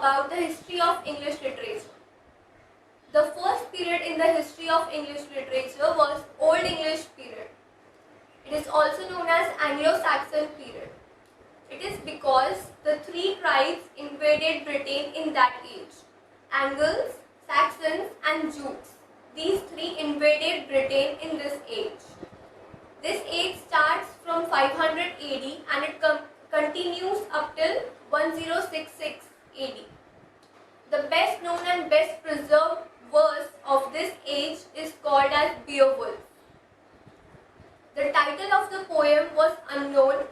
about the history of English literature. The first period in the history of English literature was Old English period. It is also known as Anglo-Saxon period. It is because the three tribes invaded Britain in that age: Angles, Saxons and Jutes. These three invaded Britain in this age. This age starts from 500 AD and it continues up till 1066 AD. The best known and best preserved verse of this age is called as Beowulf. The title of the poem was unknown,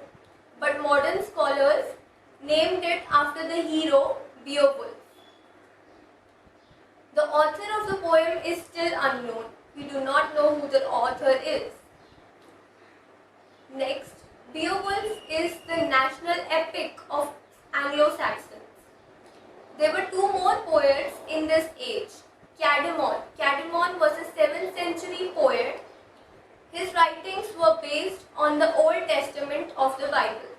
but modern scholars named it after the hero Beowulf. The author of the poem is still unknown. We do not know who the author is. Next, Beowulf is the national epic of Anglo-Saxons. There were two more poets in this age. Caedmon. Caedmon was a 7th century poet. His writings were based on the Old Testament of the Bible.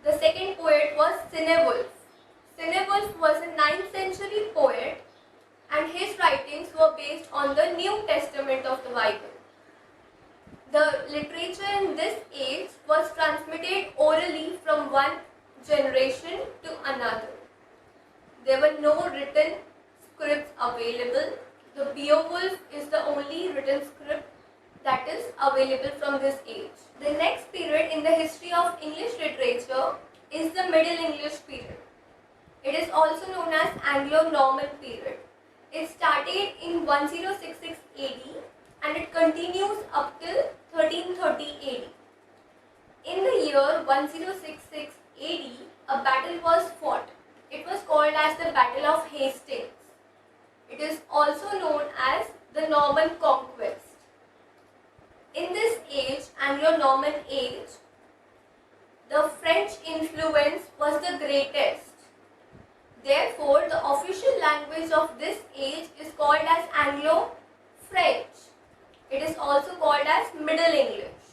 The second poet was Cynewulf. Cynewulf was a 9th century poet and his writings were based on the New Testament of the Bible. The literature in this age was transmitted orally from one generation to another. There were no written scripts available. The Beowulf is the only written script that is available from this age. The next period in the history of English literature is the Middle English period. It is also known as Anglo-Norman period. It started in 1066 AD and it continues up till 1330 AD. In the year 1066 AD, a battle was fought. It was called as the Battle of Hastings. It is also known as the Norman Conquest. In this age, Anglo-Norman age, the French influence was the greatest. Therefore, the official language of this age is called as Anglo-French. It is also called as Middle English.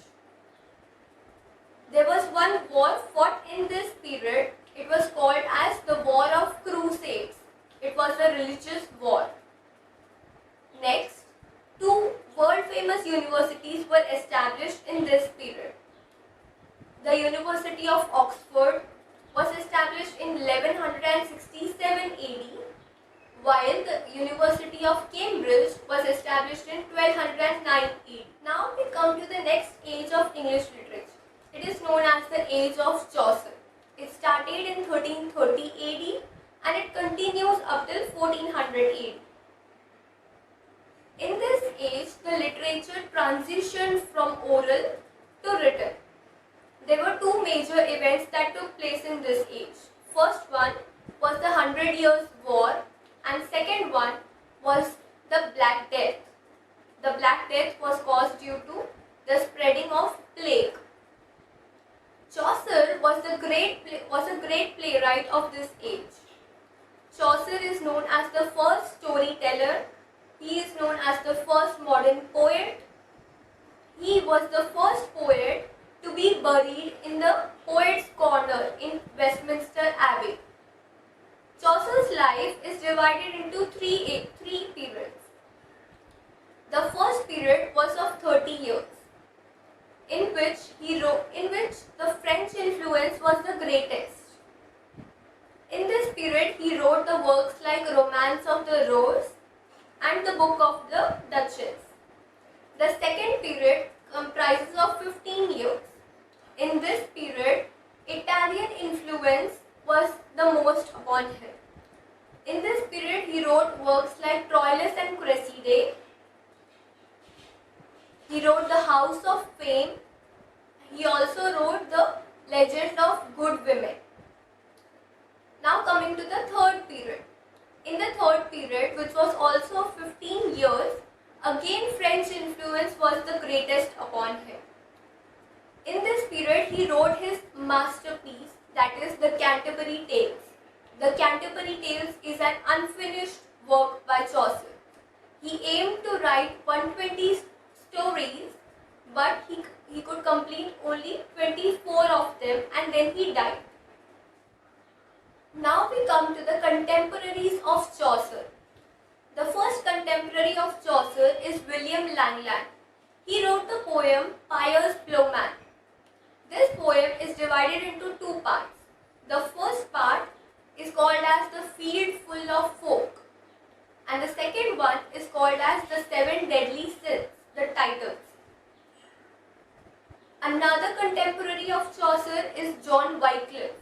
There was one war fought in this period. It was called as the War of Crusades. It was a religious war. Next, two world-famous universities were established in this period. The University of Oxford was established in 1167 AD, while the University of Cambridge was established in 1209 AD. Now we come to the next age of English literature. It is known as the Age of Chaucer. It started in 1330 AD and it continues up till 1400 AD. In this age, the literature transitioned from oral to written. There were two major events that took place in this age. First one was the 100 Years' War and second one was the Black Death. The Black Death was caused due to the spreading of plague. Chaucer was a great playwright of this age. Chaucer is known as the first storyteller. He is known as the first modern poet. He was the first poet to be buried in the Poets' Corner in Westminster Abbey. Chaucer's life is divided into three periods. The first period was of 30 years, in which the French influence was the greatest. In this period, he wrote the works like Romance of the Rose and the Book of the Duchess. The second period comprises of 15 years. In this period, Italian influence was the most upon him. In this period, he wrote works like Troilus and Cressida. He wrote The House of Fame. He also wrote The Legend of Good Women. Now coming to the third period. In the third period, which was also 15 years, again French influence was the greatest upon him. In this period, he wrote his masterpiece, that is the Canterbury Tales. The Canterbury Tales is an unfinished work by Chaucer. He aimed to write 120 stories, but he could complete only 24 of them and then he died. Now we come to the contemporaries of Chaucer. The first contemporary of Chaucer is William Langland. He wrote the poem Piers Plowman. This poem is divided into two parts. The first part is called as The Field Full of Folk, and the second one is called as The Seven Deadly Sins, the titles. Another contemporary of Chaucer is John Wycliffe.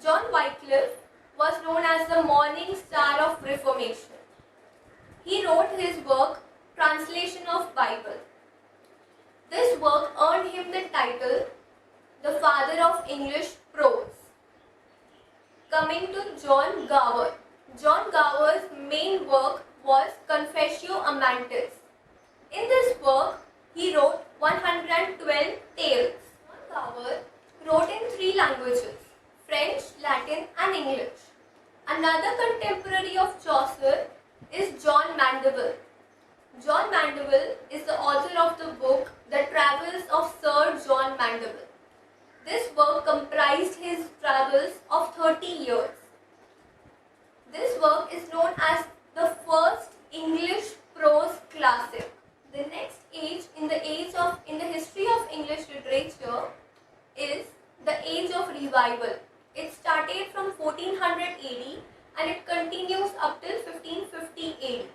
John Wycliffe was known as the morning star of Reformation. He wrote his work Translation of Bible. This work earned him the title the father of English prose. Coming to John Gower. John Gower's main work was Confessio Amantis. In this work, he wrote 112 tales. John Gower wrote in three languages, French, Latin and English. Another contemporary of Chaucer is John Mandeville. John Mandeville is the author of the book The Travels of Sir John Mandeville. This work comprised his travels of 30 years. This work is known as the first English prose classic. The next age in the history of English literature is the Age of Revival. It started from 1400 AD and it continues up till 1550 AD.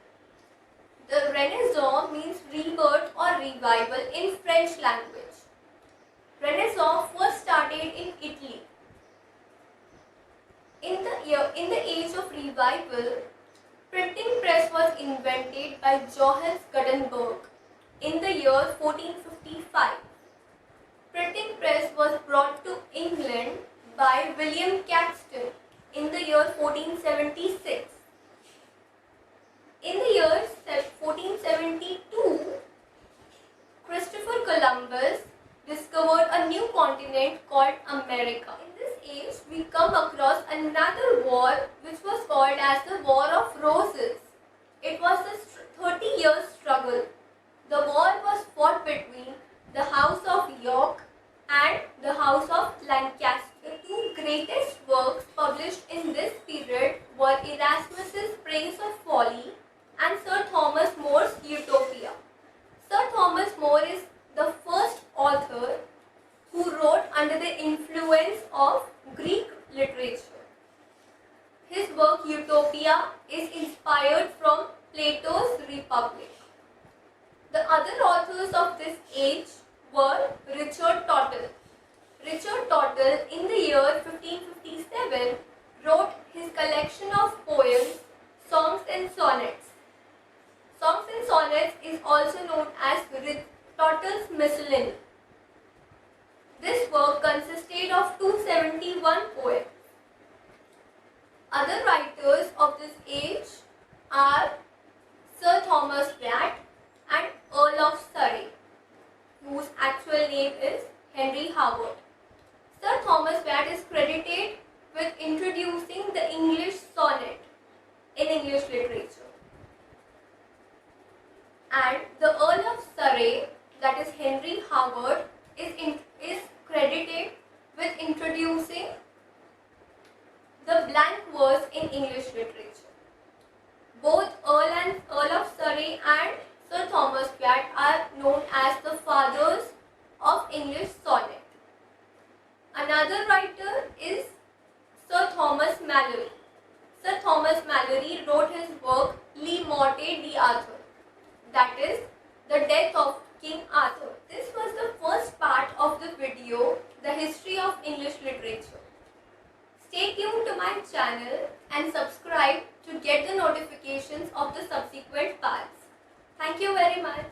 The Renaissance means rebirth or revival in French language. Renaissance first started in Italy. In the Age of Revival, printing press was invented by Johannes Gutenberg in the year 1455. Printing press was brought to England by William Caxton in the year 1476. In the year 1472, Christopher Columbus discovered a new continent called America. In this age, we come across another war which was called as the War of Roses. It was a 30-year struggle. The war was fought between the House of York and the House of Lancaster. The two greatest works published in this period were Erasmus's Praise of Folly and Sir Thomas More's Utopia. Sir Thomas More is the first author who wrote under the influence of Greek literature. His work Utopia is inspired from Plato's Republic. The other authors of this age were Richard Tottle. Richard Tottle in the year 1557 wrote his collection of poems, Songs and Sonnets. Songs and Sonnets is also known as Tottle's Miscellany. This work consisted of 271 poems. Other writers of this age are Sir Thomas Wyatt and Earl of Surrey, whose actual name is Henry Howard. Sir Thomas Wyatt is credited with introducing the English sonnet in English literature. And the Earl of Surrey, that is Henry Howard, is credited with introducing the blank verse in English literature. Both Earl of Surrey and Sir Thomas Wyatt are known as the fathers of English sonnet. Another writer is Sir Thomas Malory. Sir Thomas Malory wrote his work Le Morte d'Arthur, that is the death of King Arthur. This was the first part of the video, the history of English literature. Stay tuned to my channel and subscribe to get the notifications of the subsequent parts. Thank you very much.